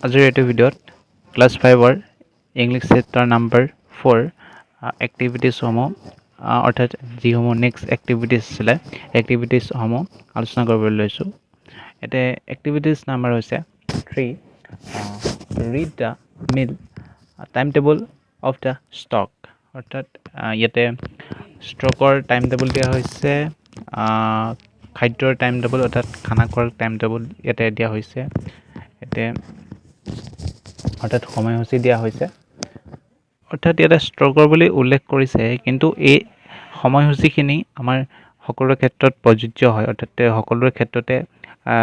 আজিৰ এইটো ভিডিঅ'ত ক্লাছ 5-ৰ ইংলিছ চেপ্টাৰ নাম্বাৰ 4 এক্টিভিটিছসমূহ অৰ্থাৎ যিসমূহ নেক্সট এক্টিভিটিছ আছিলে এক্টিভিটিছসমূহ আলোচনা কৰিবলৈ লৈছোঁ। ইয়াতে এক্টিভিটিছ নাম্বাৰ হৈছে 3 read the meal time table of the stock. অৰ্থাৎ ইয়াতে ষ্টকৰ টাইম টেবল দিয়া হৈছে, খাদ্যৰ টাইম টেবল অৰ্থাৎ খানা খোৱাৰ টাইম টেবল ইয়াতে দিয়া হৈছে। ইয়াতে অৰ্থাৎ সময়সূচী দিয়া হৈছে, অৰ্থাৎ ইয়াতে ষ্টকৰ বুলি উল্লেখ কৰিছে, কিন্তু এই সময়সূচীখিনি আমাৰ সকলোৰে ক্ষেত্ৰত প্ৰযোজ্য হয়। অৰ্থাৎ সকলোৰে ক্ষেত্ৰতে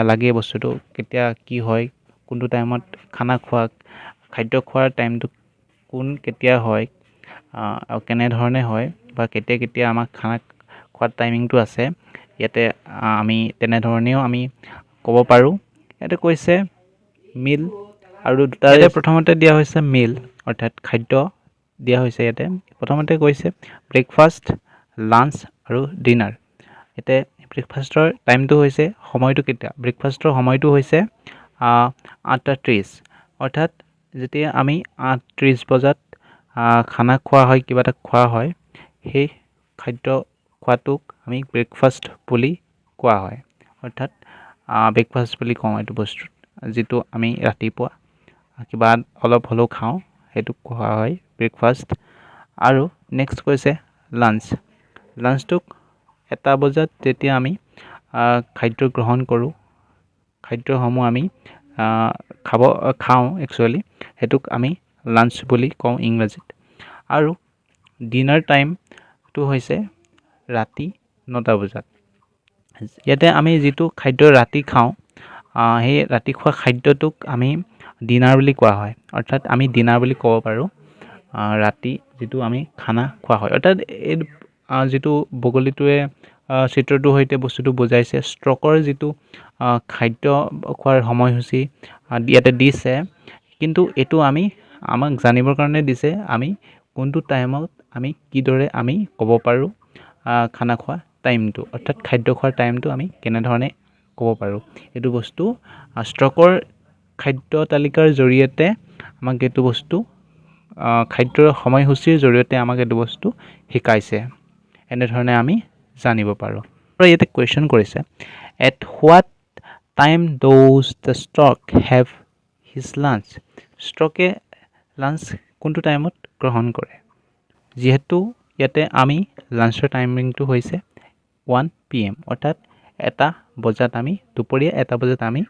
লাগে বস্তুটো কেতিয়া কি হয়, কোনটো টাইমত খাদ্য খোৱাৰ টাইমটো কেতিয়া হয় আৰু কেনেধৰণে হয় বা কেতিয়া আমাক খানা খোৱাৰ টাইমিংটো আছে, ইয়াতে আমি তেনেধৰণেও আমি ক'ব পাৰোঁ। ইয়াতে কৈছে মিল আৰু দুটাৰে প্ৰথমতে দিয়া হৈছে মিল অৰ্থাৎ খাদ্য দিয়া হৈছে। ইয়াতে প্ৰথমতে কৈছে ব্ৰেকফাষ্ট, লাঞ্চ আৰু ডিনাৰ। ইয়াতে ব্ৰেকফাষ্টৰ টাইমটো হৈছে, সময়টো কেতিয়া, ব্ৰেকফাষ্টৰ সময়টো হৈছে 8:30, অৰ্থাৎ যেতিয়া আমি 8:30 বজাত খানা খোৱা হয়, কিবা এটা খোৱা হয়, সেই খাদ্য খোৱাটোক আমি ব্ৰেকফাষ্ট বুলি কোৱা হয়। অৰ্থাৎ ব্ৰেকফাষ্ট বুলি কওঁ এইটো বস্তুত, যিটো আমি ৰাতিপুৱা কিবা অলপ হ'লেও খাওঁ, সেইটোক কোৱা হয় ব্ৰেকফাষ্ট। আৰু নেক্সট কৈছে লাঞ্চ। লাঞ্চটোক 1 বজাত যেতিয়া আমি খাদ্য গ্ৰহণ কৰোঁ, খাদ্যসমূহ আমি খাওঁ একচুৱেলি, সেইটোক আমি লাঞ্চ বুলি কওঁ ইংৰাজীত। আৰু ডিনাৰ টাইমটো হৈছে ৰাতি 9টা বজাত। ইয়াতে আমি যিটো খাদ্য ৰাতি খাওঁ, সেই ৰাতি খোৱা খাদ্যটোক আমি ডিনাৰ বুলি কোৱা হয়। অৰ্থাৎ আমি ডিনাৰ বুলি ক'ব পাৰোঁ ৰাতি যিটো আমি খানা খোৱা হয়। অৰ্থাৎ এই যিটো বগলীটোৱে চিত্ৰটোৰ সৈতে বস্তুটো বুজাইছে, ষ্টকৰ যিটো খাদ্য খোৱাৰ সময়সূচী ইয়াতে দিছে, কিন্তু এইটো আমাক জানিবৰ কাৰণে দিছে আমি কোনটো টাইমত আমি কিদৰে আমি ক'ব পাৰোঁ খানা খোৱা টাইমটো, অৰ্থাৎ খাদ্য খোৱাৰ টাইমটো আমি কেনেধৰণে ক'ব পাৰোঁ। এইটো বস্তু ষ্টকৰ খাদ্য তালিকাৰ জৰিয়তে আমাক এইটো বস্তু খাদ্যৰ সময়সূচীৰ জৰিয়তে আমাক এইটো বস্তু শিকাইছে। এনেধৰণে আমি জানিব পাৰোঁ। আৰু ইয়াতে কুৱেশ্যন কৰিছে, at what time does the stock have his lunch. ষ্টকে লাঞ্চ কোনটো টাইমত গ্ৰহণ কৰে? যিহেতু ইয়াতে আমি লাঞ্চৰ টাইমিংটো হৈছে 1 PM, অৰ্থাৎ 1 বজাত আমি দুপৰীয়া 1 বজাত আমি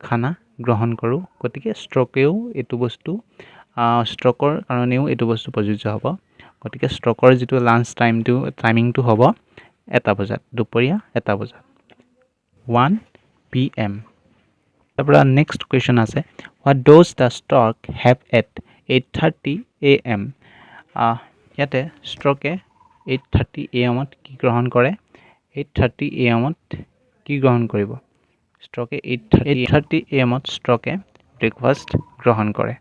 খানা গ্ৰহণ কৰোঁ। গতিকে ষ্টকৰ কাৰণেও এইটো বস্তু প্ৰযোজ্য হ'ব। গতিকে ষ্টকৰ যিটো লাঞ্চ টাইমিংটো হ'ব 1 বজাত, দুপৰীয়া 1 বজাত, 1 PM। তাৰপৰা নেক্সট কুৱেশ্যন আছে, what does the stock have at 8:30 AM। ইয়াতে ষ্টকে 8:30 AM কি গ্ৰহণ কৰে? 8:30 AM কি গ্ৰহণ কৰিব? ষ্টকে 8:30 AM ষ্টকে ব্ৰেকফাষ্ট গ্ৰহণ কৰে।